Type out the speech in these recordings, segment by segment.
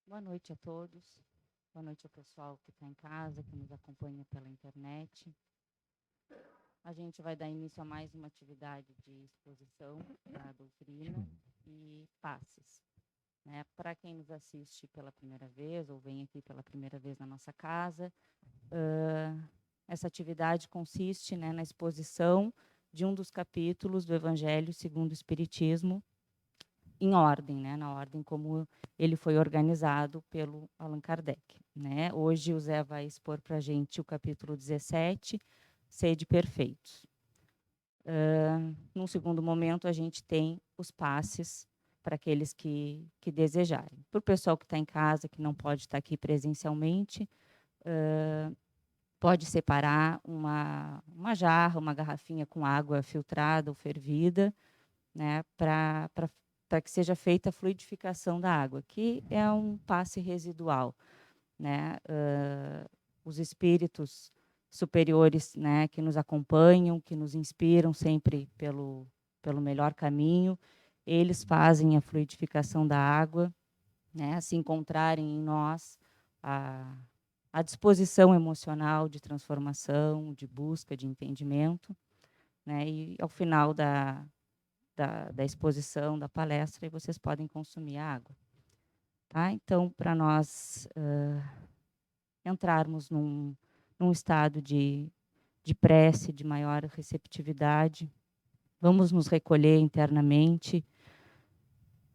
Boa noite a todos. Boa noite ao pessoal que está em casa, que nos acompanha pela internet. A gente vai dar início a mais uma atividade de exposição da doutrina e passes. Né? Para quem nos assiste pela primeira vez ou vem aqui pela primeira vez na nossa casa, essa atividade consiste, né, na exposição de um dos capítulos do Evangelho segundo o Espiritismo, em ordem, né, na ordem como ele foi organizado pelo Allan Kardec. Né? Hoje o Zé vai expor para a gente o capítulo 17, Sede Perfeitos. Num segundo momento, a gente tem os passes para aqueles que desejarem. Para o pessoal que está em casa, que não pode estar aqui presencialmente, pode separar uma jarra, uma garrafinha com água filtrada ou fervida, né, para que seja feita a fluidificação da água, que é um passe residual. Né? Os espíritos superiores, né, que nos acompanham, que nos inspiram sempre pelo melhor caminho, eles fazem a fluidificação da água, né, se encontrarem em nós a disposição emocional de transformação, de busca, de entendimento, né, e ao final da exposição, da palestra, vocês podem consumir a água. Tá? Então, para nós entrarmos num estado de prece, de maior receptividade, vamos nos recolher internamente,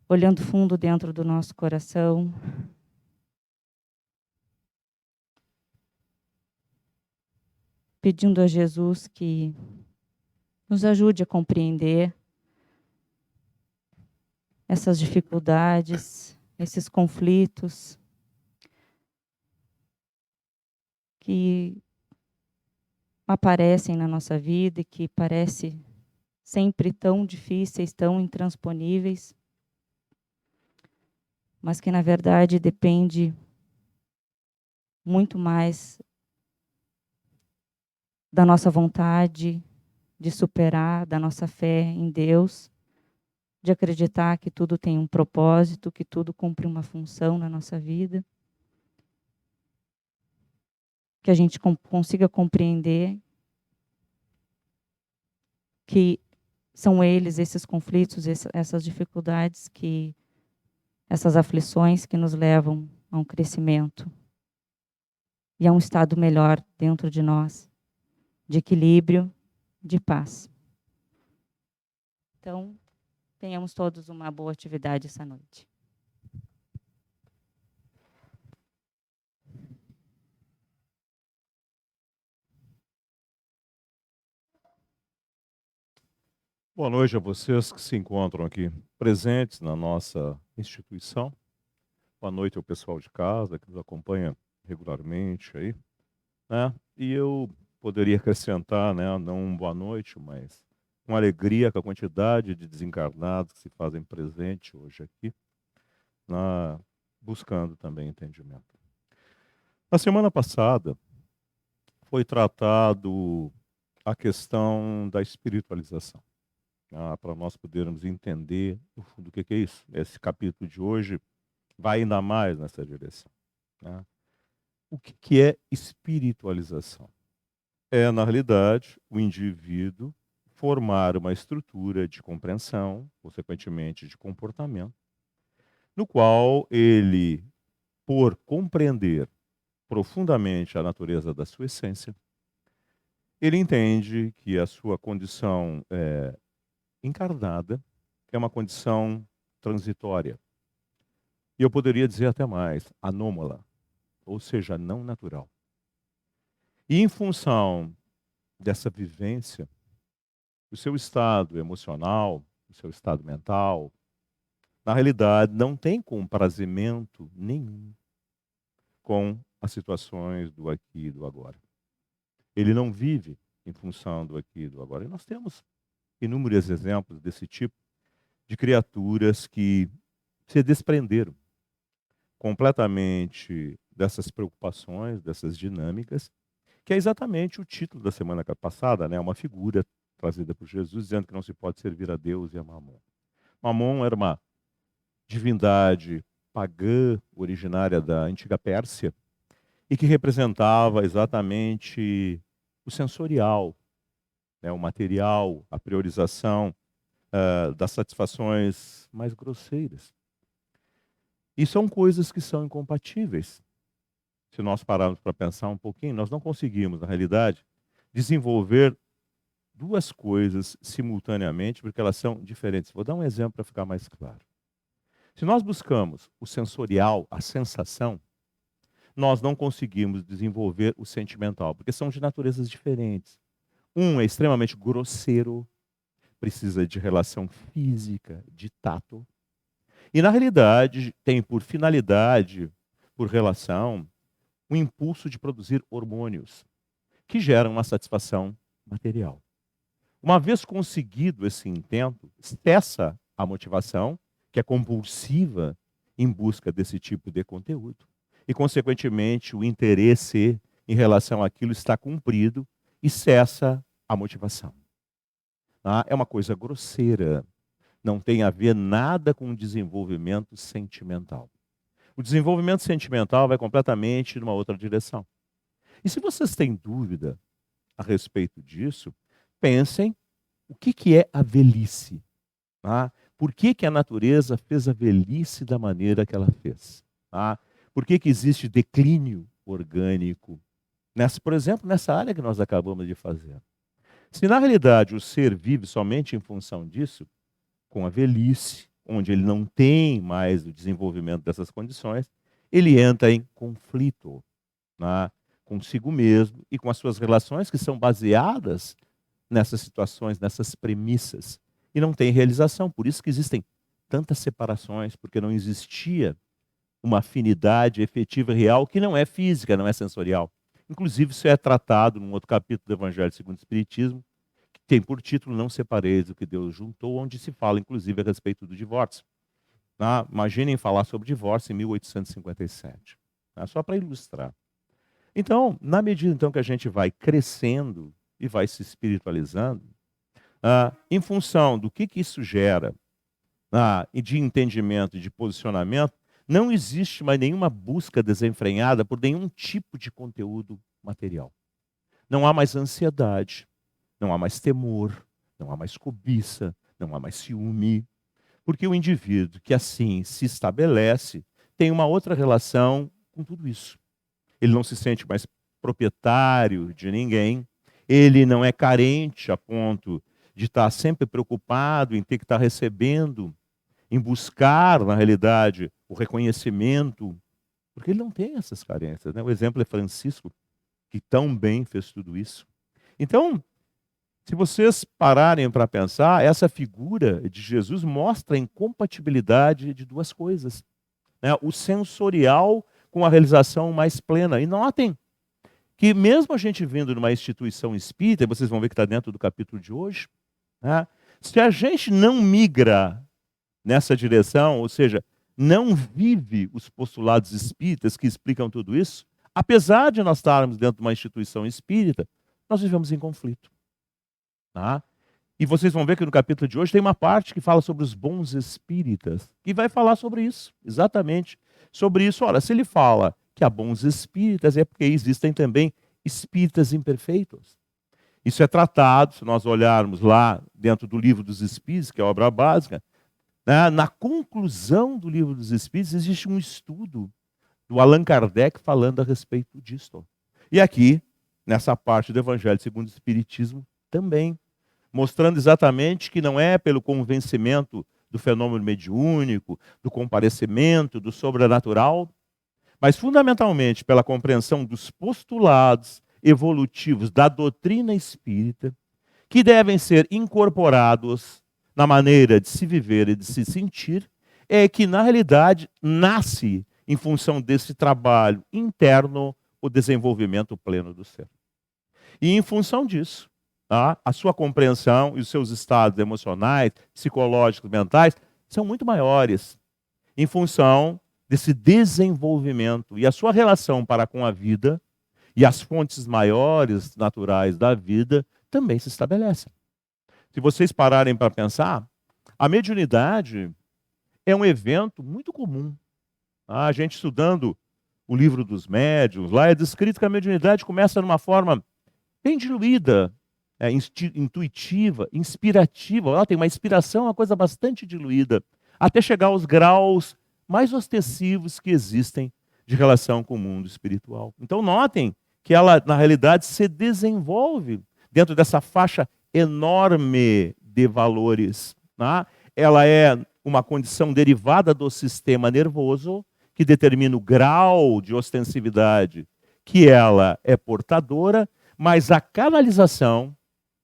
olhando fundo dentro do nosso coração, pedindo a Jesus que nos ajude a compreender essas dificuldades, esses conflitos que aparecem na nossa vida e que parecem sempre tão difíceis, tão intransponíveis, mas que, na verdade, depende muito mais da nossa vontade de superar, da nossa fé em Deus, de acreditar que tudo tem um propósito, que tudo cumpre uma função na nossa vida, que a gente consiga compreender que são eles, esses conflitos, essas dificuldades, essas aflições que nos levam a um crescimento e a um estado melhor dentro de nós, de equilíbrio, de paz. Então, tenhamos todos uma boa atividade essa noite. Boa noite a vocês que se encontram aqui presentes na nossa instituição. Boa noite ao pessoal de casa que nos acompanha regularmente aí, né? E eu poderia acrescentar, né, não um boa noite, mas com alegria com a quantidade de desencarnados que se fazem presente hoje aqui, buscando também entendimento. Na semana passada foi tratado a questão da espiritualização. Para nós podermos entender no fundo o que é isso. Esse capítulo de hoje vai ainda mais nessa direção. Né? O que é espiritualização? É, na realidade, o indivíduo formar uma estrutura de compreensão, consequentemente de comportamento, no qual ele, por compreender profundamente a natureza da sua essência, ele entende que a sua condição encarnada é uma condição transitória. E eu poderia dizer até mais, anômala, ou seja, não natural. E em função dessa vivência, o seu estado emocional, o seu estado mental, na realidade não tem comprazimento nenhum com as situações do aqui e do agora. Ele não vive em função do aqui e do agora. E nós temos inúmeros exemplos desse tipo de criaturas que se desprenderam completamente dessas preocupações, dessas dinâmicas, que é exatamente o título da semana passada, né? Uma figura trazida por Jesus dizendo que não se pode servir a Deus e a Mamon. Mamon era uma divindade pagã originária da antiga Pérsia e que representava exatamente o sensorial, né, o material, a priorização das satisfações mais grosseiras. E são coisas que são incompatíveis. Se nós pararmos para pensar um pouquinho, nós não conseguimos, na realidade, desenvolver duas coisas simultaneamente, porque elas são diferentes. Vou dar um exemplo para ficar mais claro. Se nós buscamos o sensorial, a sensação, nós não conseguimos desenvolver o sentimental, porque são de naturezas diferentes. Um é extremamente grosseiro, precisa de relação física, de tato. E, na realidade, tem por finalidade, por relação, um impulso de produzir hormônios, que geram uma satisfação material. Uma vez conseguido esse intento, cessa a motivação, que é compulsiva em busca desse tipo de conteúdo. E, consequentemente, o interesse em relação àquilo está cumprido e cessa a motivação. É uma coisa grosseira. Não tem a ver nada com o desenvolvimento sentimental. O desenvolvimento sentimental vai completamente numa outra direção. E se vocês têm dúvida a respeito disso, pensem o que é a velhice. Por que a natureza fez a velhice da maneira que ela fez? Por que existe declínio orgânico? Por exemplo, nessa área que nós acabamos de fazer. Se na realidade o ser vive somente em função disso, com a velhice, onde ele não tem mais o desenvolvimento dessas condições, ele entra em conflito consigo mesmo e com as suas relações que são baseadas nessas situações, nessas premissas, e não tem realização. Por isso que existem tantas separações, porque não existia uma afinidade efetiva real que não é física, não é sensorial. Inclusive, isso é tratado num outro capítulo do Evangelho segundo o Espiritismo, que tem por título Não Separeis o que Deus juntou, onde se fala, inclusive, a respeito do divórcio. Imaginem falar sobre divórcio em 1857. Só para ilustrar. Então, na medida então, que a gente vai crescendo e vai se espiritualizando, em função do que isso gera, e de entendimento e de posicionamento, não existe mais nenhuma busca desenfreada por nenhum tipo de conteúdo material. Não há mais ansiedade, não há mais temor, não há mais cobiça, não há mais ciúme, porque o indivíduo que assim se estabelece tem uma outra relação com tudo isso. Ele não se sente mais proprietário de ninguém, ele não é carente a ponto de estar sempre preocupado em ter que estar recebendo, em buscar, na realidade, o reconhecimento, porque ele não tem essas carências. O exemplo é Francisco, que tão bem fez tudo isso. Então, se vocês pararem para pensar, essa figura de Jesus mostra a incompatibilidade de duas coisas. O sensorial com a realização mais plena. E notem que mesmo a gente vindo de uma instituição espírita, vocês vão ver que está dentro do capítulo de hoje, se a gente não migra nessa direção, ou seja, não vive os postulados espíritas que explicam tudo isso, apesar de nós estarmos dentro de uma instituição espírita, nós vivemos em conflito. E vocês vão ver que no capítulo de hoje tem uma parte que fala sobre os bons espíritas, que vai falar sobre isso, exatamente sobre isso. Ora, se ele fala que há bons espíritas, é porque existem também espíritas imperfeitos. Isso é tratado, se nós olharmos lá dentro do Livro dos Espíritos, que é a obra básica, na conclusão do Livro dos Espíritos existe um estudo do Allan Kardec falando a respeito disso. E aqui, nessa parte do Evangelho segundo o Espiritismo, também, mostrando exatamente que não é pelo convencimento do fenômeno mediúnico, do comparecimento, do sobrenatural, mas fundamentalmente pela compreensão dos postulados evolutivos da doutrina espírita, que devem ser incorporados na maneira de se viver e de se sentir, é que na realidade nasce, em função desse trabalho interno, o desenvolvimento pleno do ser. E em função disso, a sua compreensão e os seus estados emocionais, psicológicos, mentais, são muito maiores, em função desse desenvolvimento. E a sua relação para com a vida e as fontes maiores naturais da vida também se estabelecem. Se vocês pararem para pensar, a mediunidade é um evento muito comum A gente estudando o livro dos médiuns, lá é descrito que a mediunidade começa numa forma bem diluída, intuitiva, inspirativa. Ela tem uma inspiração, uma coisa bastante diluída, até chegar aos graus mais ostensivos que existem de relação com o mundo espiritual. Então notem que ela, na realidade, se desenvolve dentro dessa faixa enorme de valores. Né? Ela é uma condição derivada do sistema nervoso, que determina o grau de ostensividade que ela é portadora, mas a canalização,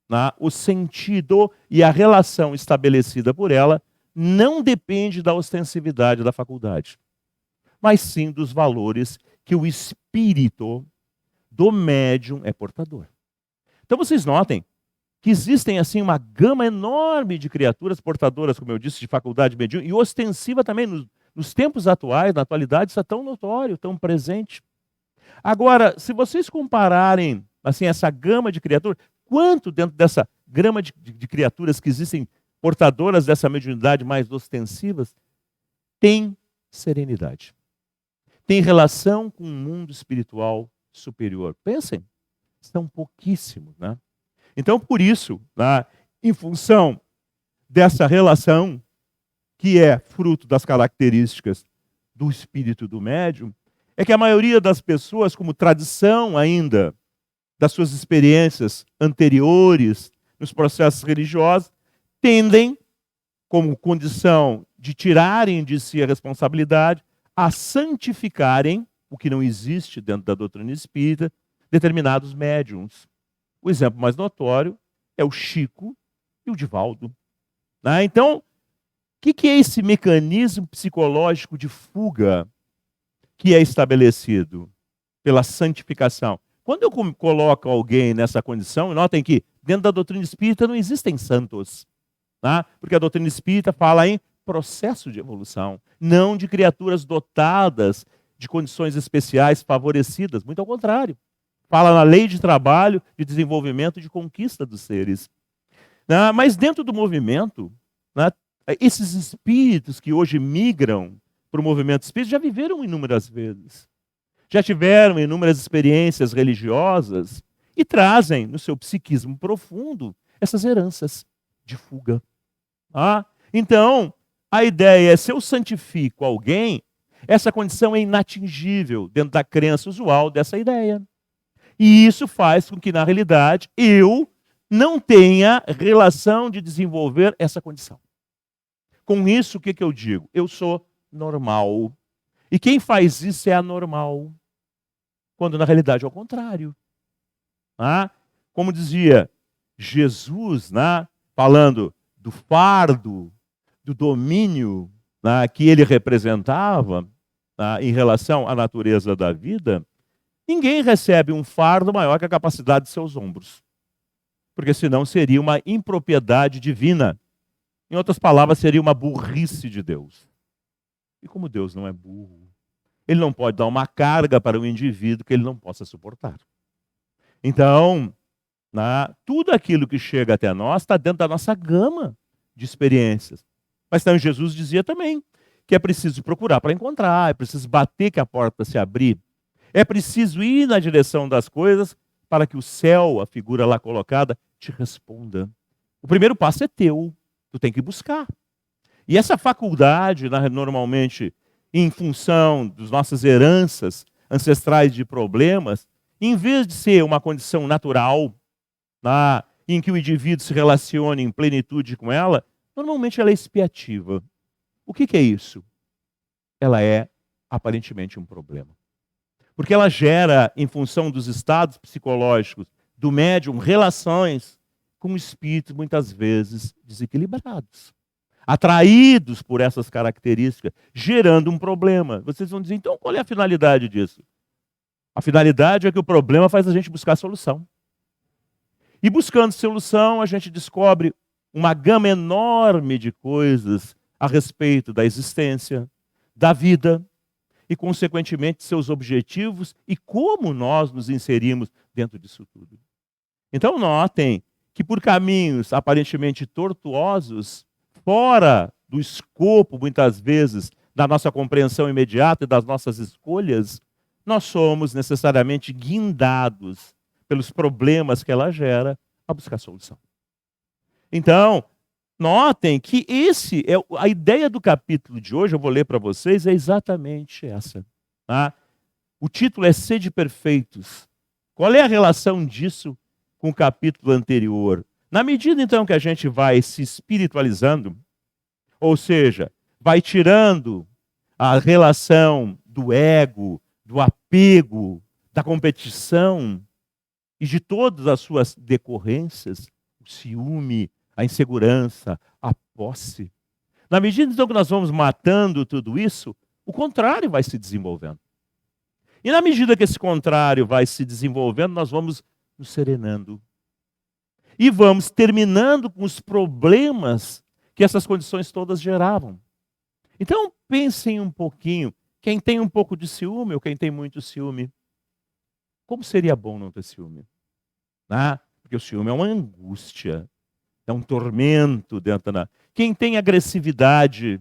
né, o sentido e a relação estabelecida por ela não depende da ostensividade da faculdade, mas sim dos valores que o espírito do médium é portador. Então vocês notem que existem assim uma gama enorme de criaturas portadoras, como eu disse, de faculdade mediúnica, e ostensiva também nos tempos atuais, na atualidade, isso é tão notório, tão presente. Agora, se vocês compararem assim essa gama de criaturas, quanto dentro dessa gama de criaturas que existem portadoras dessa mediunidade mais ostensivas, tem serenidade, tem relação com o mundo espiritual superior? Pensem, são pouquíssimos, né? Então, por isso, né, em função dessa relação, que é fruto das características do espírito do médium, é que a maioria das pessoas, como tradição ainda das suas experiências anteriores nos processos religiosos, tendem, como condição de tirarem de si a responsabilidade, a santificarem, o que não existe dentro da doutrina espírita, determinados médiums. O exemplo mais notório é o Chico e o Divaldo. Né? Então, o que é esse mecanismo psicológico de fuga que é estabelecido pela santificação? Quando eu coloco alguém nessa condição, notem que dentro da doutrina espírita não existem santos. Tá? Porque a doutrina espírita fala em processo de evolução, não de criaturas dotadas de condições especiais favorecidas. Muito ao contrário. Fala na lei de trabalho, de desenvolvimento e de conquista dos seres. Mas dentro do movimento, esses espíritos que hoje migram para o movimento espírita já viveram inúmeras vezes. Já tiveram inúmeras experiências religiosas e trazem no seu psiquismo profundo essas heranças de fuga. Então, a ideia é, se eu santifico alguém, essa condição é inatingível dentro da crença usual dessa ideia. E isso faz com que, na realidade, eu não tenha relação de desenvolver essa condição. Com isso, o que eu digo? Eu sou normal. E quem faz isso é anormal. Quando, na realidade, é o contrário. Como dizia Jesus, falando do fardo, do domínio que ele representava em relação à natureza da vida, ninguém recebe um fardo maior que a capacidade de seus ombros. Porque senão seria uma impropriedade divina. Em outras palavras, seria uma burrice de Deus. E como Deus não é burro, ele não pode dar uma carga para um indivíduo que ele não possa suportar. Então, tudo aquilo que chega até nós está dentro da nossa gama de experiências. Mas então Jesus dizia também que é preciso procurar para encontrar, é preciso bater que a porta se abrir. É preciso ir na direção das coisas para que o céu, a figura lá colocada, te responda. O primeiro passo é teu, tu tem que buscar. E essa faculdade, normalmente, em função das nossas heranças ancestrais de problemas, em vez de ser uma condição natural, em que o indivíduo se relacione em plenitude com ela, normalmente ela é expiativa. O que é isso? Ela é, aparentemente, um problema. Porque ela gera, em função dos estados psicológicos do médium, relações com espíritos muitas vezes desequilibrados, atraídos por essas características, gerando um problema. Vocês vão dizer, então qual é a finalidade disso? A finalidade é que o problema faz a gente buscar solução. E buscando solução, a gente descobre uma gama enorme de coisas a respeito da existência, da vida, e, consequentemente, seus objetivos e como nós nos inserimos dentro disso tudo. Então, notem que por caminhos aparentemente tortuosos, fora do escopo, muitas vezes, da nossa compreensão imediata e das nossas escolhas, nós somos necessariamente guindados pelos problemas que ela gera a buscar solução. Então, notem que a ideia do capítulo de hoje, eu vou ler para vocês, é exatamente essa. Tá? O título é Sede Perfeitos. Qual é a relação disso com o capítulo anterior? Na medida, então, que a gente vai se espiritualizando, ou seja, vai tirando a relação do ego, do apego, da competição e de todas as suas decorrências, o ciúme, a insegurança, a posse. Na medida, então, que nós vamos matando tudo isso, o contrário vai se desenvolvendo. E na medida que esse contrário vai se desenvolvendo, nós vamos nos serenando. E vamos terminando com os problemas que essas condições todas geravam. Então, pensem um pouquinho. Quem tem um pouco de ciúme ou quem tem muito ciúme, como seria bom não ter ciúme? Porque o ciúme é uma angústia, é um tormento dentro da... Quem tem agressividade,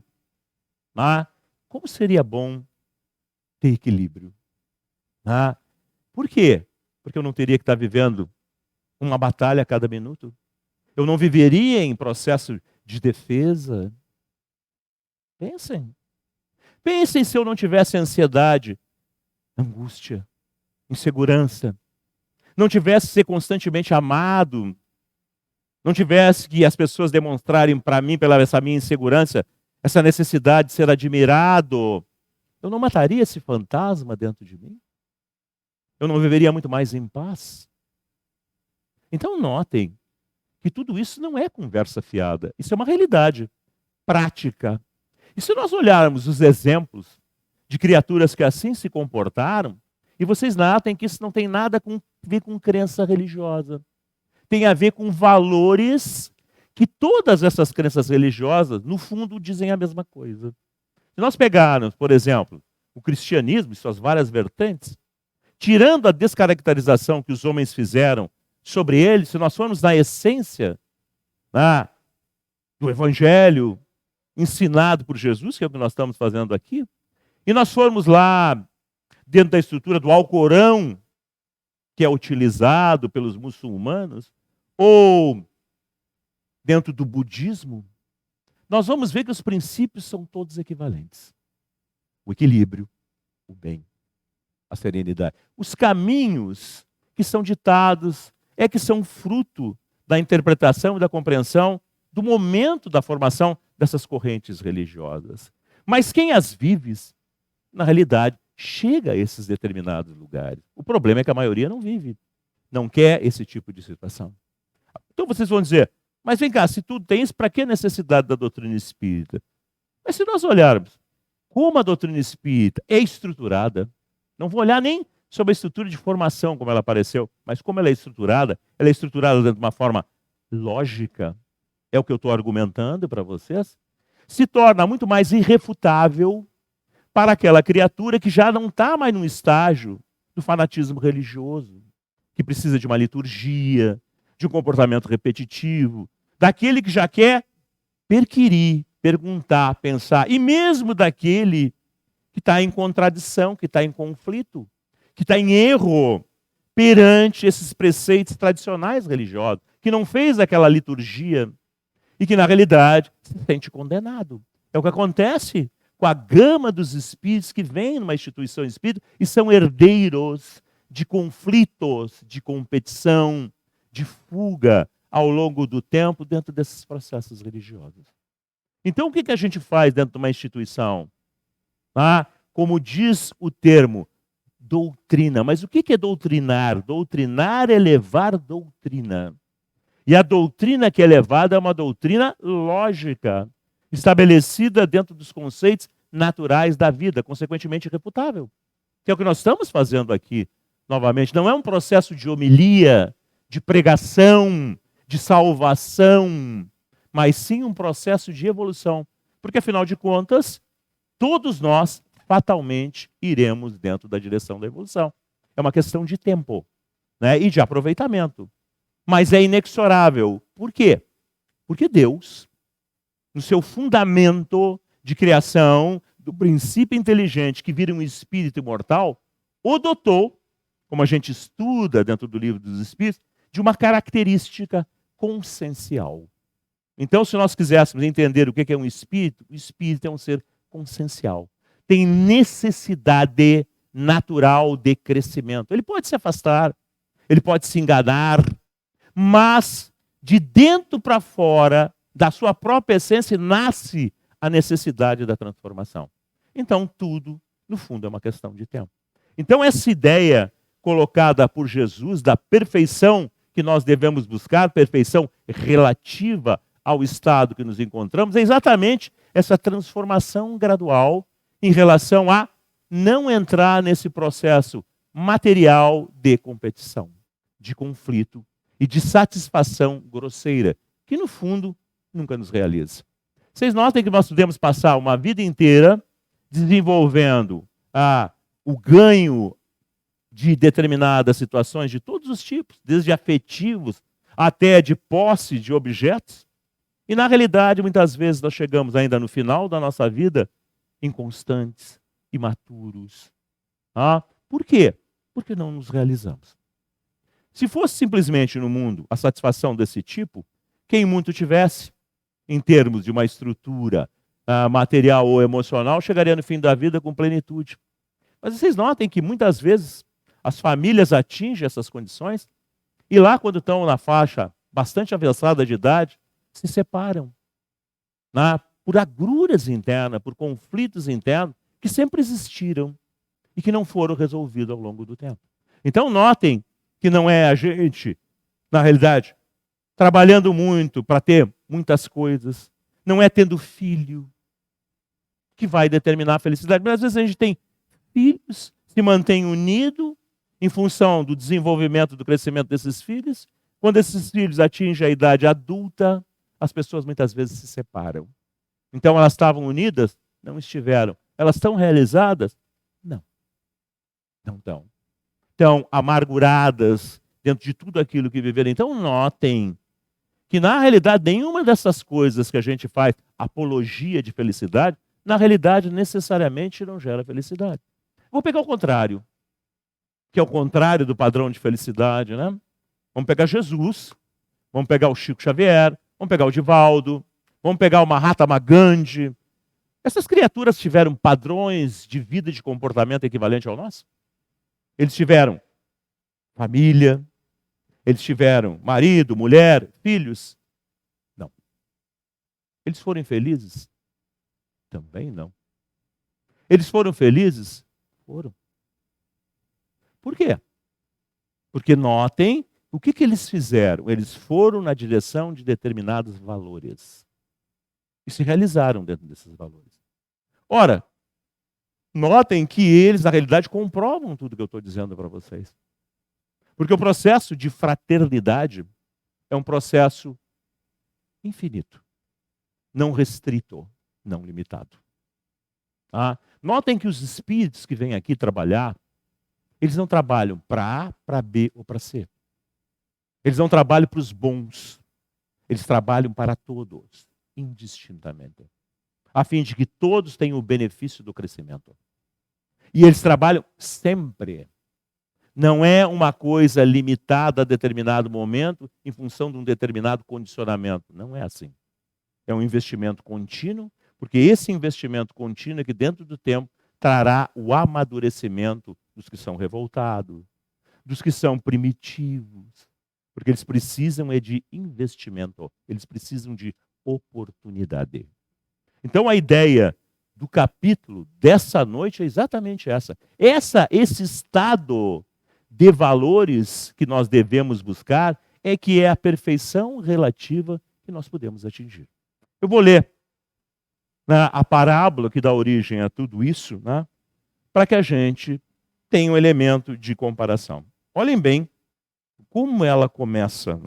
como seria bom ter equilíbrio? Por quê? Porque eu não teria que estar vivendo uma batalha a cada minuto. Eu não viveria em processo de defesa. Pensem. Pensem se eu não tivesse ansiedade, angústia, insegurança. Não tivesse que ser constantemente amado. Não tivesse que as pessoas demonstrarem para mim, pela essa minha insegurança, essa necessidade de ser admirado. Eu não mataria esse fantasma dentro de mim? Eu não viveria muito mais em paz? Então notem que tudo isso não é conversa fiada. Isso é uma realidade prática. E se nós olharmos os exemplos de criaturas que assim se comportaram, e vocês notem que isso não tem nada a ver com crença religiosa. Tem a ver com valores que todas essas crenças religiosas, no fundo, dizem a mesma coisa. Se nós pegarmos, por exemplo, o cristianismo e suas várias vertentes, tirando a descaracterização que os homens fizeram sobre ele, se nós formos na essência do evangelho ensinado por Jesus, que é o que nós estamos fazendo aqui, e nós formos lá dentro da estrutura do Alcorão, que é utilizado pelos muçulmanos, ou dentro do budismo, nós vamos ver que os princípios são todos equivalentes. O equilíbrio, o bem, a serenidade. Os caminhos que são ditados que são fruto da interpretação e da compreensão do momento da formação dessas correntes religiosas. Mas quem as vive, na realidade, chega a esses determinados lugares. O problema é que a maioria não vive, não quer esse tipo de situação. Então vocês vão dizer, mas vem cá, se tudo tem isso, para que a necessidade da doutrina espírita? Mas se nós olharmos como a doutrina espírita é estruturada, não vou olhar nem sobre a estrutura de formação, como ela apareceu, mas como ela é estruturada dentro de uma forma lógica, é o que eu estou argumentando para vocês, se torna muito mais irrefutável para aquela criatura que já não está mais num estágio do fanatismo religioso, que precisa de uma liturgia, de um comportamento repetitivo, daquele que já quer perquirir, perguntar, pensar, e mesmo daquele que está em contradição, que está em conflito, que está em erro perante esses preceitos tradicionais religiosos, que não fez aquela liturgia e que, na realidade, se sente condenado. É o que acontece com a gama dos espíritos que vêm numa instituição espírita e são herdeiros de conflitos, de competição, de fuga ao longo do tempo dentro desses processos religiosos. Então, o que a gente faz dentro de uma instituição? Como diz o termo, doutrina. Mas o que é doutrinar? Doutrinar é levar doutrina. E a doutrina que é levada é uma doutrina lógica, estabelecida dentro dos conceitos naturais da vida, consequentemente irrefutável. Que é o que nós estamos fazendo aqui, novamente. Não é um processo de homilia, de pregação, de salvação, mas sim um processo de evolução. Porque, afinal de contas, todos nós fatalmente iremos dentro da direção da evolução. É uma questão de tempo, e de aproveitamento. Mas é inexorável. Por quê? Porque Deus, no seu fundamento de criação, do princípio inteligente que vira um espírito imortal, o dotou, como a gente estuda dentro do livro dos Espíritos, de uma característica consciencial. Então, se nós quiséssemos entender o que é um espírito, o espírito é um ser consciencial. Tem necessidade natural de crescimento. Ele pode se afastar, ele pode se enganar, mas de dentro para fora, da sua própria essência, nasce a necessidade da transformação. Então, tudo, no fundo, é uma questão de tempo. Então, essa ideia colocada por Jesus da perfeição que nós devemos buscar, perfeição relativa ao estado que nos encontramos, é exatamente essa transformação gradual em relação a não entrar nesse processo material de competição, de conflito e de satisfação grosseira, que no fundo nunca nos realiza. Vocês notem que nós podemos passar uma vida inteira desenvolvendo o ganho de determinadas situações de todos os tipos, desde afetivos até de posse de objetos. E na realidade, muitas vezes nós chegamos ainda no final da nossa vida inconstantes, imaturos. Por quê? Porque não nos realizamos. Se fosse simplesmente no mundo a satisfação desse tipo, quem muito tivesse, em termos de uma estrutura material ou emocional, chegaria no fim da vida com plenitude. Mas vocês notem que muitas vezes as famílias atingem essas condições e lá, quando estão na faixa bastante avançada de idade, se separam. Por agruras internas, por conflitos internos que sempre existiram e que não foram resolvidos ao longo do tempo. Então, notem que não é a gente, na realidade, trabalhando muito para ter muitas coisas, não é tendo filho que vai determinar a felicidade. Mas às vezes a gente tem filhos, se mantém unido em função do desenvolvimento, do crescimento desses filhos. Quando esses filhos atingem a idade adulta, as pessoas muitas vezes se separam. Então elas estavam unidas? Não estiveram. Elas estão realizadas? Não. Não estão. Estão amarguradas dentro de tudo aquilo que viveram. Então notem que na realidade nenhuma dessas coisas que a gente faz apologia de felicidade, na realidade necessariamente não gera felicidade. Vou pegar o contrário, que é o contrário do padrão de felicidade, né? Vamos pegar Jesus, vamos pegar o Chico Xavier, vamos pegar o Divaldo, vamos pegar o Mahatma Gandhi. Essas criaturas tiveram padrões de vida e de comportamento equivalente ao nosso? Eles tiveram família, eles tiveram marido, mulher, filhos? Não. Eles foram infelizes? Também não. Eles foram felizes? Foram. Por quê? Porque notem o que eles fizeram. Eles foram na direção de determinados valores. E se realizaram dentro desses valores. Ora, notem que eles, na realidade, comprovam tudo que eu estou dizendo para vocês. Porque o processo de fraternidade é um processo infinito, não restrito, não limitado. Notem que os espíritos que vêm aqui trabalhar, eles não trabalham para A, para B ou para C. Eles não trabalham para os bons. Eles trabalham para todos, indistintamente. A fim de que todos tenham o benefício do crescimento. E eles trabalham sempre. Não é uma coisa limitada a determinado momento em função de um determinado condicionamento. Não é assim. É um investimento contínuo, porque esse investimento contínuo é que dentro do tempo trará o amadurecimento dos que são revoltados, dos que são primitivos, porque eles precisam de investimento, eles precisam de oportunidade. Então a ideia do capítulo dessa noite é exatamente essa. Esse estado de valores que nós devemos buscar que é a perfeição relativa que nós podemos atingir. Eu vou ler a parábola que dá origem a tudo isso, para que a gente tenha um elemento de comparação. Olhem bem como ela começa.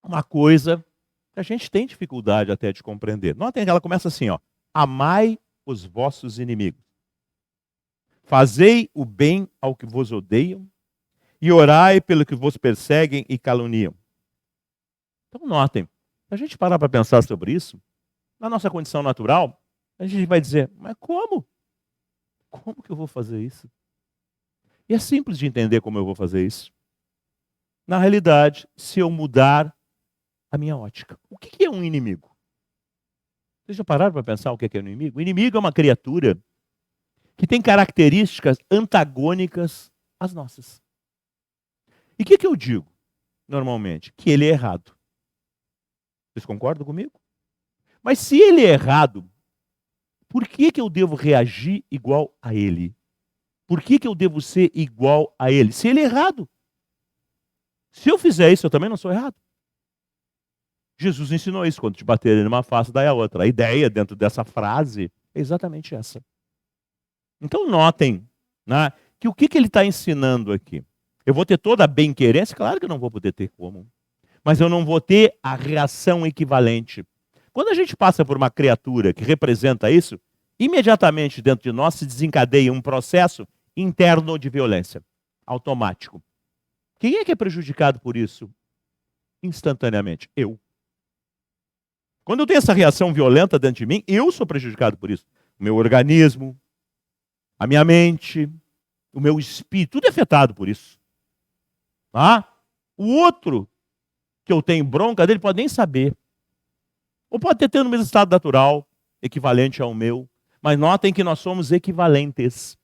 Uma coisa que a gente tem dificuldade até de compreender. Notem que ela começa assim, amai os vossos inimigos. Fazei o bem ao que vos odeiam e orai pelo que vos perseguem e caluniam. Então notem, se a gente parar para pensar sobre isso, na nossa condição natural, a gente vai dizer, mas como? Como que eu vou fazer isso? E é simples de entender como eu vou fazer isso. Na realidade, se eu mudar a minha ótica. O que é um inimigo? Vocês já pararam para pensar o que é um inimigo? O inimigo é uma criatura que tem características antagônicas às nossas. E o que eu digo, normalmente? Que ele é errado. Vocês concordam comigo? Mas se ele é errado, por que eu devo reagir igual a ele? Por que eu devo ser igual a ele? Se ele é errado. Se eu fizer isso, eu também não sou errado. Jesus ensinou isso, quando te baterem numa face, daí a outra. A ideia dentro dessa frase é exatamente essa. Então notem, né, que o que ele está ensinando aqui? Eu vou ter toda a bem-querência? Claro que eu não vou poder ter como. Mas eu não vou ter a reação equivalente. Quando a gente passa por uma criatura que representa isso, imediatamente dentro de nós se desencadeia um processo interno de violência, automático. Quem é que é prejudicado por isso? Instantaneamente, eu. Quando eu tenho essa reação violenta dentro de mim, eu sou prejudicado por isso. O meu organismo, a minha mente, o meu espírito, tudo é afetado por isso. Ah? O outro que eu tenho bronca dele pode nem saber. Ou pode ter no mesmo estado natural, equivalente ao meu. Mas notem que nós somos equivalentes.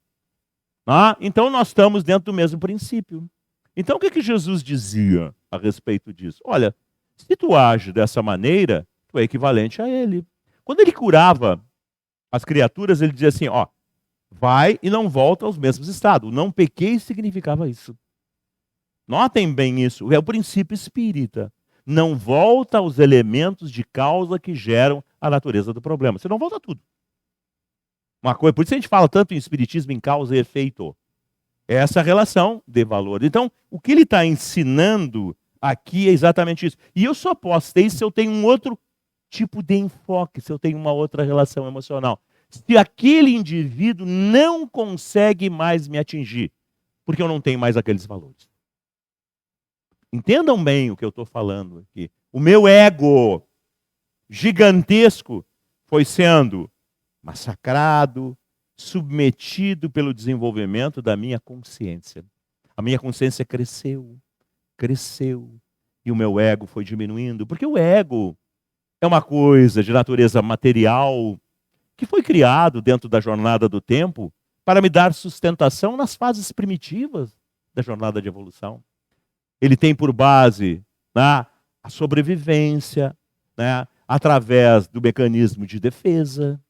Ah? Então nós estamos dentro do mesmo princípio. Então o que Jesus dizia a respeito disso? Olha, se tu age dessa maneira, tu é equivalente a ele. Quando ele curava as criaturas, ele dizia assim, ó, vai e não volta aos mesmos estados. O não pequei significava isso. Notem bem isso, é o princípio espírita. Não volta aos elementos de causa que geram a natureza do problema. Você não volta a tudo. Uma coisa, por isso a gente fala tanto em espiritismo em causa e efeito. Essa relação de valor. Então, o que ele está ensinando aqui é exatamente isso. E eu só posso ter isso se eu tenho um outro tipo de enfoque, se eu tenho uma outra relação emocional. Se aquele indivíduo não consegue mais me atingir, porque eu não tenho mais aqueles valores. Entendam bem o que eu estou falando aqui. O meu ego gigantesco foi sendo massacrado, submetido pelo desenvolvimento da minha consciência. A minha consciência cresceu, e o meu ego foi diminuindo, porque o ego é uma coisa de natureza material que foi criado dentro da jornada do tempo para me dar sustentação nas fases primitivas da jornada de evolução. Ele tem por base, né, a sobrevivência, né, através do mecanismo de defesa.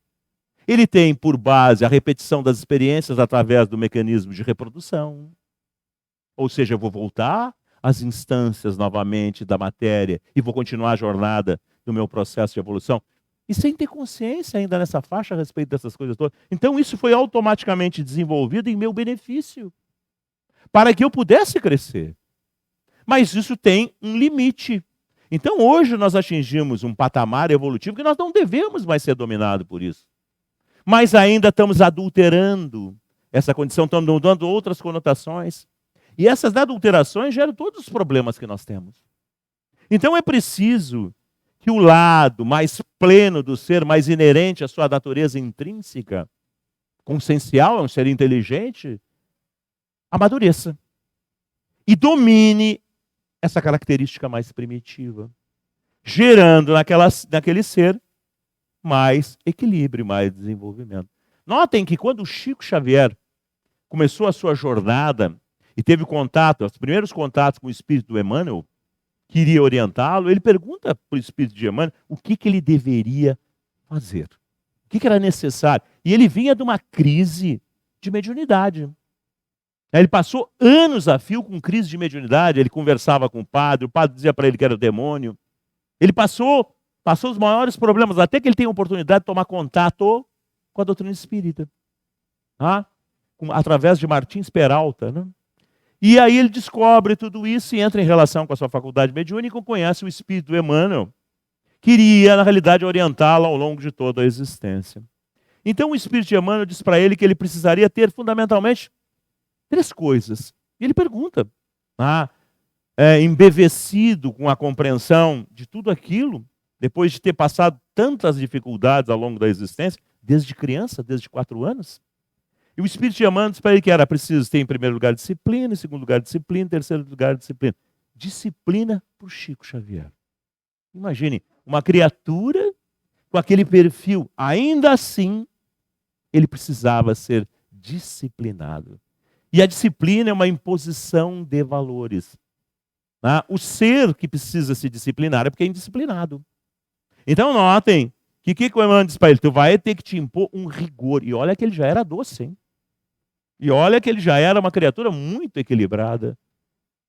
Ele tem por base a repetição das experiências através do mecanismo de reprodução. Ou seja, eu vou voltar às instâncias novamente da matéria e vou continuar a jornada do meu processo de evolução. E sem ter consciência ainda nessa faixa a respeito dessas coisas todas. Então isso foi automaticamente desenvolvido em meu benefício, para que eu pudesse crescer. Mas isso tem um limite. Então hoje nós atingimos um patamar evolutivo que nós não devemos mais ser dominados por isso. Mas ainda estamos adulterando essa condição, estamos dando outras conotações. E essas adulterações geram todos os problemas que nós temos. Então é preciso que o lado mais pleno do ser, mais inerente à sua natureza intrínseca, consciencial, é um ser inteligente, amadureça. E domine essa característica mais primitiva, gerando naquele ser mais equilíbrio, mais desenvolvimento. Notem que quando o Chico Xavier começou a sua jornada e teve contato, os primeiros contatos com o espírito do Emmanuel, que iria orientá-lo, ele pergunta para o espírito de Emmanuel o que ele deveria fazer, o que era necessário. E ele vinha de uma crise de mediunidade. Ele passou anos a fio com crise de mediunidade, ele conversava com o padre dizia para ele que era demônio. Ele passou os maiores problemas, até que ele tem a oportunidade de tomar contato com a doutrina espírita. Através de Martins Peralta. Né? E aí ele descobre tudo isso e entra em relação com a sua faculdade mediúnica e conhece o espírito Emmanuel, que iria, na realidade, orientá-lo ao longo de toda a existência. Então o espírito de Emmanuel diz para ele que ele precisaria ter, fundamentalmente, 3 coisas. E ele pergunta, embevecido com a compreensão de tudo aquilo, depois de ter passado tantas dificuldades ao longo da existência, desde criança, desde 4 anos. E o Espírito chamando para ele que era preciso ter, em primeiro lugar, disciplina, em segundo lugar, disciplina, em terceiro lugar, disciplina. Disciplina para o Chico Xavier. Imagine, uma criatura com aquele perfil, ainda assim, ele precisava ser disciplinado. E a disciplina é uma imposição de valores. Tá? O ser que precisa se disciplinar é porque é indisciplinado. Então notem que o Emmanuel diz para ele, tu vai ter que te impor um rigor. E olha que ele já era doce, hein? E olha que ele já era uma criatura muito equilibrada.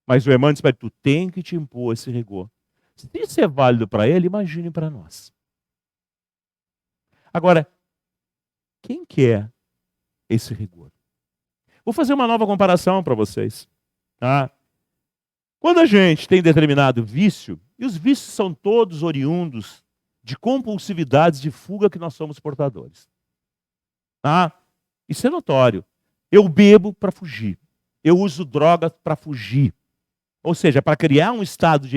Mas o Emmanuel diz para ele, tu tem que te impor esse rigor. Se isso é válido para ele, imagine para nós. Agora, quem quer esse rigor? Vou fazer uma nova comparação para vocês. Tá? Quando a gente tem determinado vício, e os vícios são todos oriundos de compulsividades de fuga que nós somos portadores. Tá? Isso é notório. Eu bebo para fugir. Eu uso drogas para fugir. Ou seja, para criar um estado de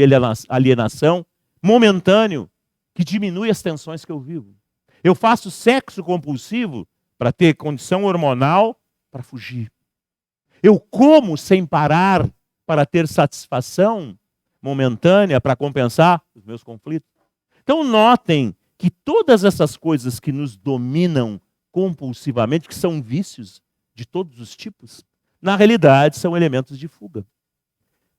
alienação momentâneo que diminui as tensões que eu vivo. Eu faço sexo compulsivo para ter condição hormonal para fugir. Eu como sem parar para ter satisfação momentânea para compensar os meus conflitos. Então notem que todas essas coisas que nos dominam compulsivamente, que são vícios de todos os tipos, na realidade são elementos de fuga.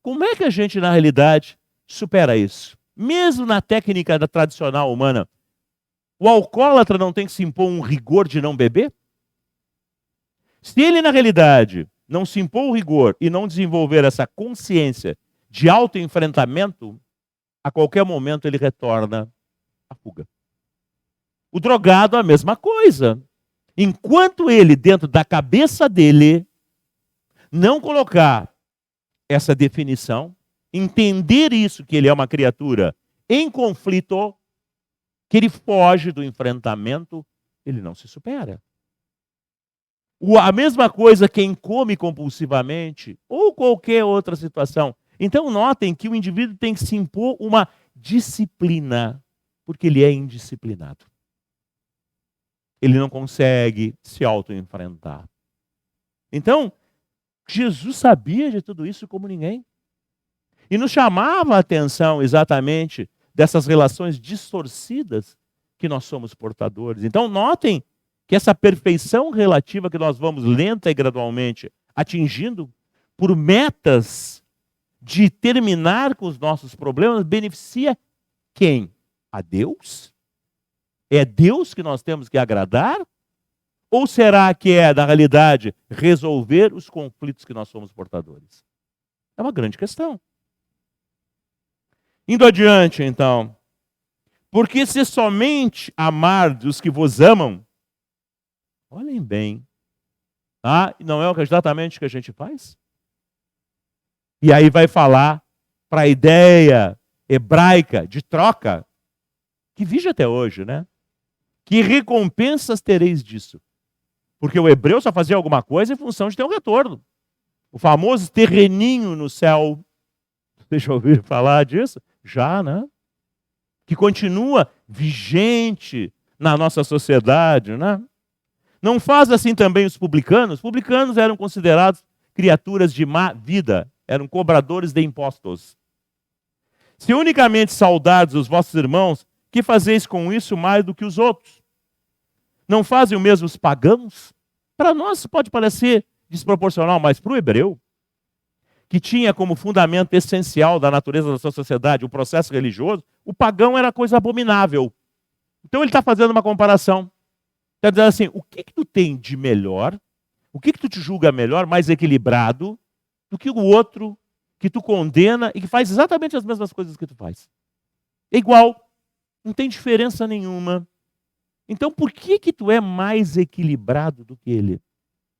Como é que a gente, na realidade, supera isso? Mesmo na técnica da tradicional humana, o alcoólatra não tem que se impor um rigor de não beber? Se ele, na realidade, não se impor o rigor e não desenvolver essa consciência de autoenfrentamento, a qualquer momento ele retorna à fuga. O drogado, a mesma coisa. Enquanto ele, dentro da cabeça dele, não colocar essa definição, entender isso, que ele é uma criatura em conflito, que ele foge do enfrentamento, ele não se supera. A mesma coisa quem come compulsivamente, ou qualquer outra situação. Então notem que o indivíduo tem que se impor uma disciplina, porque ele é indisciplinado. Ele não consegue se autoenfrentar. Então, Jesus sabia de tudo isso como ninguém. E nos chamava a atenção exatamente dessas relações distorcidas que nós somos portadores. Então notem que essa perfeição relativa que nós vamos lenta e gradualmente atingindo por metas de terminar com os nossos problemas, beneficia quem? A Deus? É Deus que nós temos que agradar? Ou será que é, na realidade, resolver os conflitos que nós somos portadores? É uma grande questão. Indo adiante, então. Porque se somente amar os que vos amam, olhem bem, tá? Não é exatamente o que a gente faz? E aí vai falar para a ideia hebraica de troca, que vige até hoje, né? Que recompensas tereis disso? Porque o hebreu só fazia alguma coisa em função de ter um retorno. O famoso terreninho no céu. Deixa eu ouvir falar disso? Já, né? Que continua vigente na nossa sociedade, né? Não faz assim também os publicanos? Os publicanos eram considerados criaturas de má vida, eram cobradores de impostos. Se unicamente saudados os vossos irmãos, que fazeis com isso mais do que os outros? Não fazem o mesmo os pagãos? Para nós pode parecer desproporcional, mas para o hebreu, que tinha como fundamento essencial da natureza da sua sociedade o processo religioso, o pagão era coisa abominável. Então ele está fazendo uma comparação. Está dizendo assim, o que tu tem de melhor, o que tu te julga melhor, mais equilibrado, do que o outro que tu condena e que faz exatamente as mesmas coisas que tu faz. É igual, não tem diferença nenhuma. Então por que tu é mais equilibrado do que ele?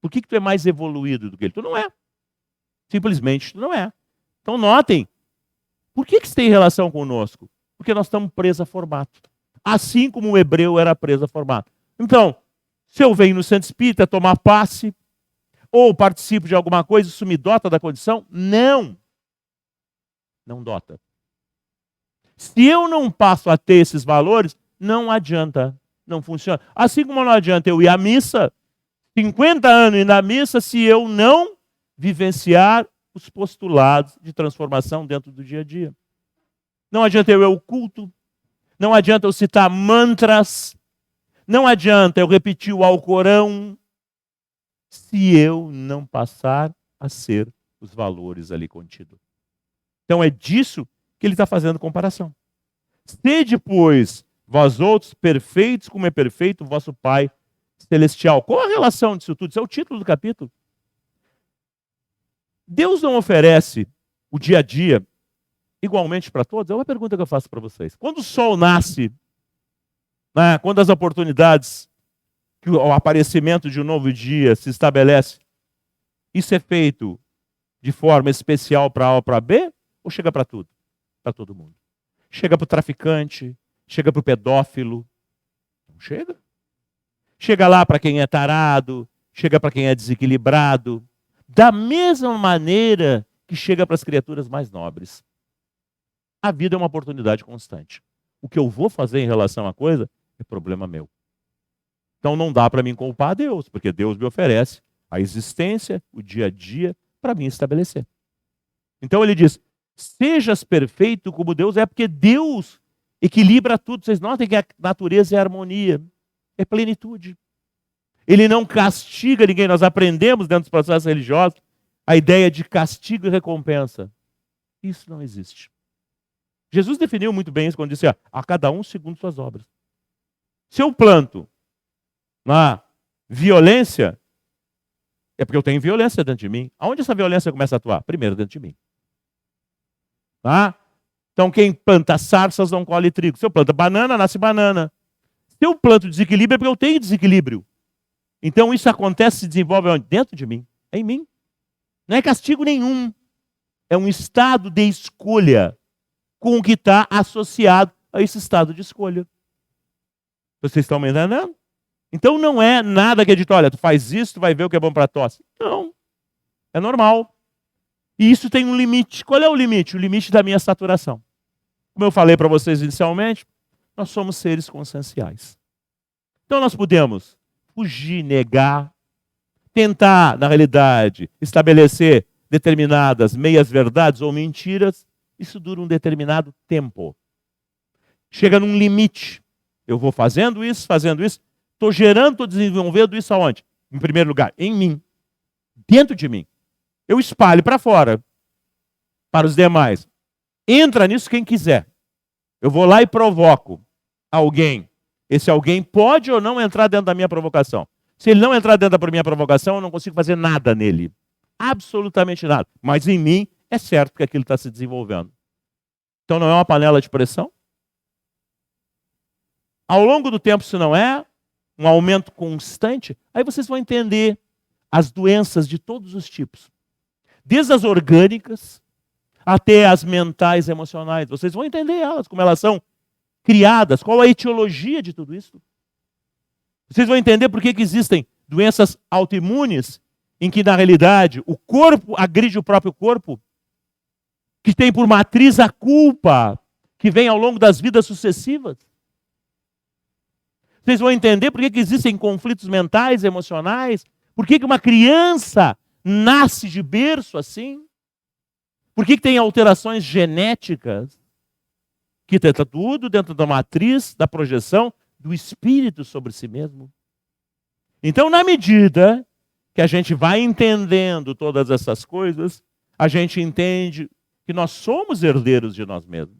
Por que tu é mais evoluído do que ele? Tu não é. Simplesmente tu não é. Então notem, por que isso tem relação conosco? Porque nós estamos presos a formato. Assim como o hebreu era preso a formato. Então, se eu venho no centro espírita tomar passe, ou participo de alguma coisa, isso me dota da condição? Não. Não dota. Se eu não passo a ter esses valores, não adianta, não funciona. Assim como não adianta eu ir à missa, 50 anos ir na missa, se eu não vivenciar os postulados de transformação dentro do dia a dia. Não adianta eu ir ao culto, não adianta eu citar mantras, não adianta eu repetir o Alcorão, se eu não passar a ser os valores ali contidos. Então é disso que ele está fazendo comparação. Sede, pois, vós outros perfeitos como é perfeito o vosso Pai Celestial. Qual a relação disso tudo? Isso é o título do capítulo. Deus não oferece o dia a dia igualmente para todos? É uma pergunta que eu faço para vocês. Quando o sol nasce, né, quando as oportunidades, o aparecimento de um novo dia se estabelece, isso é feito de forma especial para A ou para B? Ou chega para tudo? Para todo mundo. Chega para o traficante, chega para o pedófilo. Não chega. Chega lá para quem é tarado, chega para quem é desequilibrado. Da mesma maneira que chega para as criaturas mais nobres. A vida é uma oportunidade constante. O que eu vou fazer em relação à coisa é problema meu. Então não dá para mim culpar a Deus, porque Deus me oferece a existência, o dia a dia, para mim estabelecer. Então ele diz, sejas perfeito como Deus é, porque Deus equilibra tudo. Vocês notem que a natureza é harmonia, é plenitude. Ele não castiga ninguém. Nós aprendemos dentro dos processos religiosos a ideia de castigo e recompensa. Isso não existe. Jesus definiu muito bem isso quando disse, a cada um segundo suas obras. Se eu planto na violência, é porque eu tenho violência dentro de mim. Aonde essa violência começa a atuar? Primeiro dentro de mim. Tá? Então quem planta sarças não colhe trigo. Se eu planto banana, nasce banana. Se eu planto desequilíbrio, é porque eu tenho desequilíbrio. Então isso acontece, se desenvolve onde? Dentro de mim. É em mim. Não é castigo nenhum. É um estado de escolha com o que está associado a esse estado de escolha. Vocês estão me entendendo? Então não é nada que é dito, olha, tu faz isso, tu vai ver o que é bom para a tosse. Não. É normal. E isso tem um limite. Qual é o limite? O limite da minha saturação. Como eu falei para vocês inicialmente, nós somos seres conscienciais. Então nós podemos fugir, negar, tentar, na realidade, estabelecer determinadas meias-verdades ou mentiras. Isso dura um determinado tempo. Chega num limite. Eu vou fazendo isso. Estou gerando, estou desenvolvendo isso aonde? Em primeiro lugar, em mim. Dentro de mim. Eu espalho para fora. Para os demais. Entra nisso quem quiser. Eu vou lá e provoco alguém. Esse alguém pode ou não entrar dentro da minha provocação. Se ele não entrar dentro da minha provocação, eu não consigo fazer nada nele. Absolutamente nada. Mas em mim, é certo que aquilo está se desenvolvendo. Então não é uma panela de pressão? Ao longo do tempo, se não é um aumento constante, aí vocês vão entender as doenças de todos os tipos. Desde as orgânicas até as mentais, emocionais. Vocês vão entender elas, como elas são criadas, qual a etiologia de tudo isso. Vocês vão entender por que existem doenças autoimunes, em que, na realidade, o corpo agride o próprio corpo, que tem por matriz a culpa, que vem ao longo das vidas sucessivas. Vocês vão entender por que existem conflitos mentais, emocionais, por que uma criança nasce de berço assim, por que tem alterações genéticas, que está tudo dentro da matriz, da projeção do espírito sobre si mesmo. Então, na medida que a gente vai entendendo todas essas coisas, a gente entende que nós somos herdeiros de nós mesmos.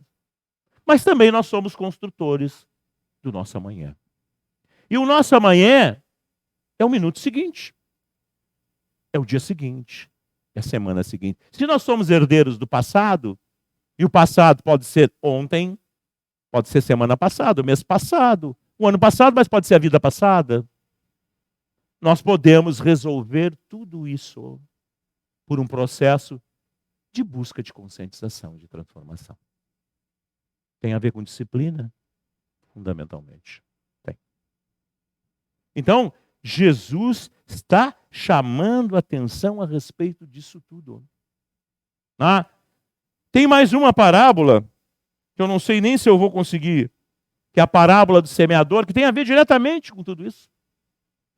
Mas também nós somos construtores do nosso amanhã. E o nosso amanhã é o minuto seguinte. É o dia seguinte. É a semana seguinte. Se nós somos herdeiros do passado, e o passado pode ser ontem, pode ser semana passada, o mês passado, o ano passado, mas pode ser a vida passada. Nós podemos resolver tudo isso por um processo de busca de conscientização, de transformação. Tem a ver com disciplina? Fundamentalmente. Tem. Então, Jesus está chamando atenção a respeito disso tudo. Tem mais uma parábola que eu não sei nem se eu vou conseguir, que é a parábola do semeador, que tem a ver diretamente com tudo isso.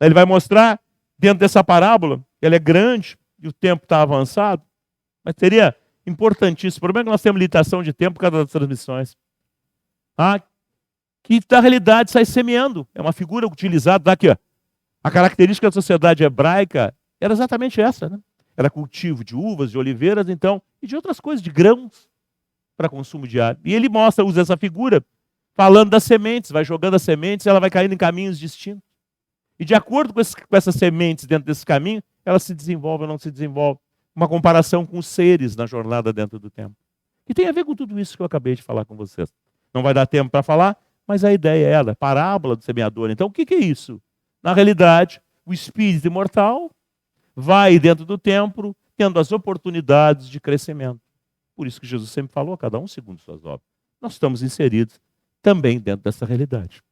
Ele vai mostrar, dentro dessa parábola, que ela é grande e o tempo está avançado, mas seria importantíssimo. O problema é que nós temos limitação de tempo por causa das transmissões. Que na realidade sai semeando. É uma figura utilizada daqui, ó. A característica da sociedade hebraica era exatamente essa, né? Era cultivo de uvas, de oliveiras, então, e de outras coisas, de grãos para consumo diário. E ele usa essa figura falando das sementes, vai jogando as sementes, ela vai caindo em caminhos distintos. E de acordo com essas sementes dentro desse caminho, ela se desenvolve ou não se desenvolve. Uma comparação com os seres na jornada dentro do tempo. Que tem a ver com tudo isso que eu acabei de falar com vocês. Não vai dar tempo para falar, mas a ideia é ela, parábola do semeador. Então, o que é isso? Na realidade, o espírito imortal vai dentro do templo, tendo as oportunidades de crescimento. Por isso que Jesus sempre falou, cada um segundo suas obras. Nós estamos inseridos também dentro dessa realidade.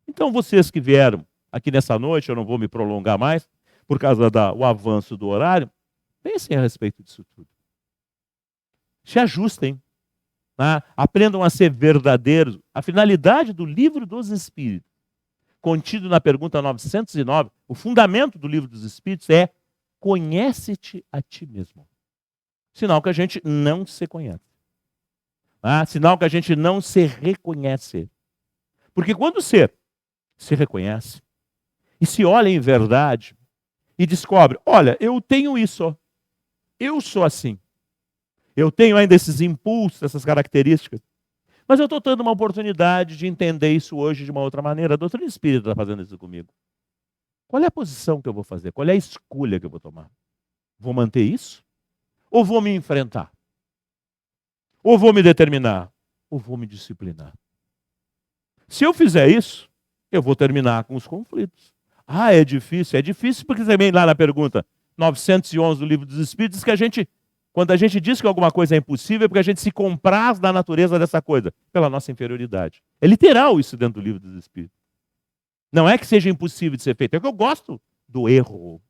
Então, vocês que vieram aqui nessa noite, eu não vou me prolongar mais, por causa do avanço do horário, pensem a respeito disso tudo. Se ajustem. Aprendam a ser verdadeiros. A finalidade do livro dos Espíritos, contido na pergunta 909, o fundamento do livro dos Espíritos é: conhece-te a ti mesmo. Sinal que a gente não se conhece. Sinal que a gente não se reconhece. Porque quando você se reconhece e se olha em verdade e descobre: olha, eu tenho isso, eu sou assim. Eu tenho ainda esses impulsos, essas características. Mas eu estou tendo uma oportunidade de entender isso hoje de uma outra maneira. A doutrina espírita está fazendo isso comigo. Qual é a posição que eu vou fazer? Qual é a escolha que eu vou tomar? Vou manter isso? Ou vou me enfrentar? Ou vou me determinar? Ou vou me disciplinar? Se eu fizer isso, eu vou terminar com os conflitos. É difícil. É difícil porque também lá na pergunta 911 do Livro dos Espíritos diz que quando a gente diz que alguma coisa é impossível, é porque a gente se compraz na natureza dessa coisa, pela nossa inferioridade. É literal isso dentro do Livro dos Espíritos. Não é que seja impossível de ser feito, é que eu gosto do erro.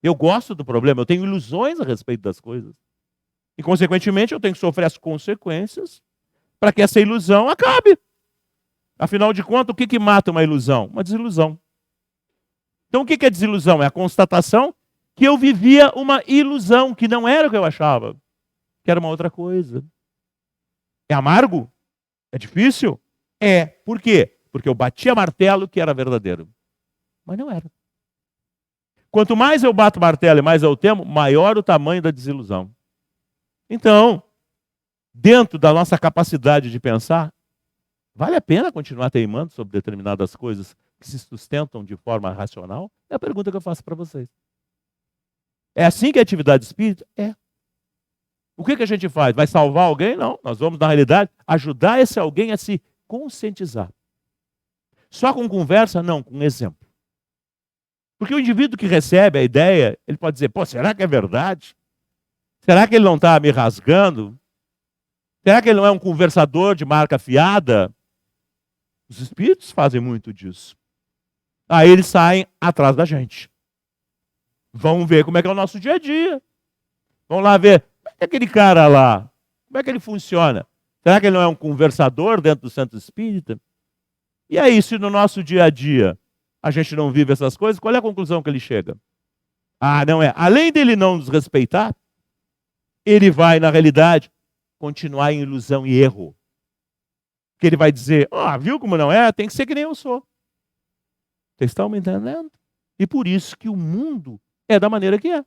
Eu gosto do problema, eu tenho ilusões a respeito das coisas. E, consequentemente, eu tenho que sofrer as consequências para que essa ilusão acabe. Afinal de contas, o que mata uma ilusão? Uma desilusão. Então, o que é desilusão? É a constatação que eu vivia uma ilusão, que não era o que eu achava, que era uma outra coisa. É amargo? É difícil? É. Por quê? Porque eu batia martelo que era verdadeiro. Mas não era. Quanto mais eu bato martelo e mais eu temo, maior o tamanho da desilusão. Então, dentro da nossa capacidade de pensar, vale a pena continuar teimando sobre determinadas coisas que se sustentam de forma racional? É a pergunta que eu faço para vocês. É assim que é a atividade espírita? É. O que a gente faz? Vai salvar alguém? Não. Nós vamos, na realidade, ajudar esse alguém a se conscientizar. Só com conversa? Não, com exemplo. Porque o indivíduo que recebe a ideia, ele pode dizer: será que é verdade? Será que ele não está me rasgando? Será que ele não é um conversador de marca fiada? Os espíritos fazem muito disso. Aí eles saem atrás da gente. Vamos ver como é que é o nosso dia a dia. Vamos lá ver. Como é que aquele cara lá, como é que ele funciona? Será que ele não é um conversador dentro do centro espírita? E aí, se no nosso dia a dia a gente não vive essas coisas, qual é a conclusão que ele chega? Não é. Além dele não nos respeitar, ele vai, na realidade, continuar em ilusão e erro. Que ele vai dizer: viu como não é? Tem que ser que nem eu sou. Vocês estão me entendendo? E por isso que o mundo é da maneira que é.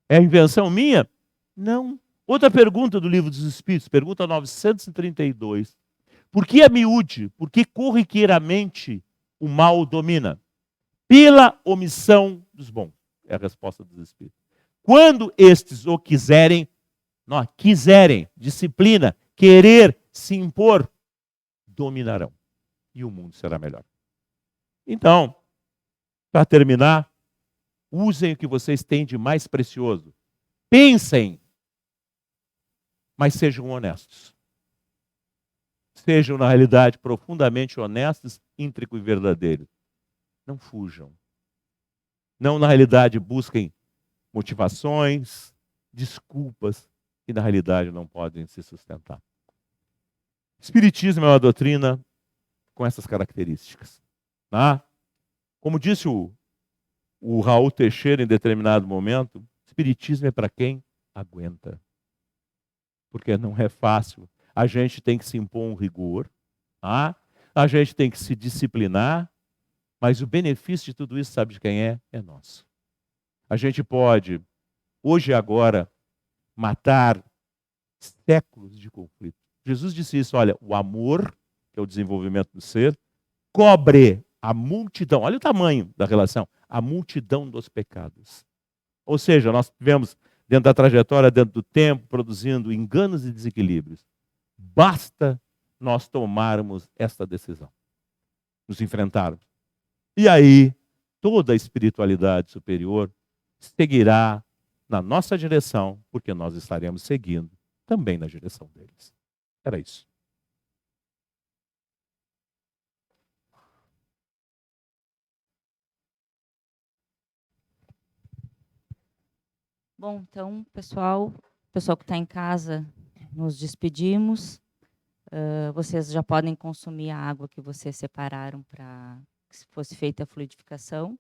É invenção minha? Não. Outra pergunta do Livro dos Espíritos, pergunta 932. Por que a miúde, por que corriqueiramente o mal domina? Pela omissão dos bons. É a resposta dos Espíritos. Quando estes o quiserem, disciplina, querer se impor, dominarão. E o mundo será melhor. Então, para terminar, usem o que vocês têm de mais precioso. Pensem, mas sejam honestos. Sejam, na realidade, profundamente honestos, íntegros e verdadeiros. Não fujam. Não, na realidade, busquem motivações, desculpas, que na realidade não podem se sustentar. Espiritismo é uma doutrina com essas características. Tá? Como disse o Raul Teixeira em determinado momento, Espiritismo é para quem aguenta. Porque não é fácil. A gente tem que se impor um rigor, tá? A gente tem que se disciplinar, mas o benefício de tudo isso, sabe de quem é? É nosso. A gente pode, hoje e agora, matar séculos de conflito. Jesus disse isso, olha, o amor, que é o desenvolvimento do ser, cobre a multidão, olha o tamanho da relação, a multidão dos pecados. Ou seja, nós tivemos dentro da trajetória, dentro do tempo, produzindo enganos e desequilíbrios. Basta nós tomarmos esta decisão, nos enfrentarmos. E aí, toda a espiritualidade superior seguirá na nossa direção, porque nós estaremos seguindo também na direção deles. Era isso. Bom, então, pessoal que está em casa, nos despedimos. Vocês já podem consumir a água que vocês separaram para que fosse feita a fluidificação.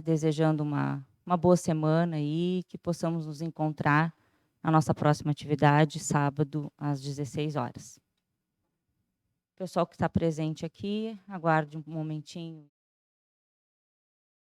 Desejando uma boa semana e que possamos nos encontrar na nossa próxima atividade, sábado, às 16 horas. O pessoal que está presente aqui, aguarde um momentinho.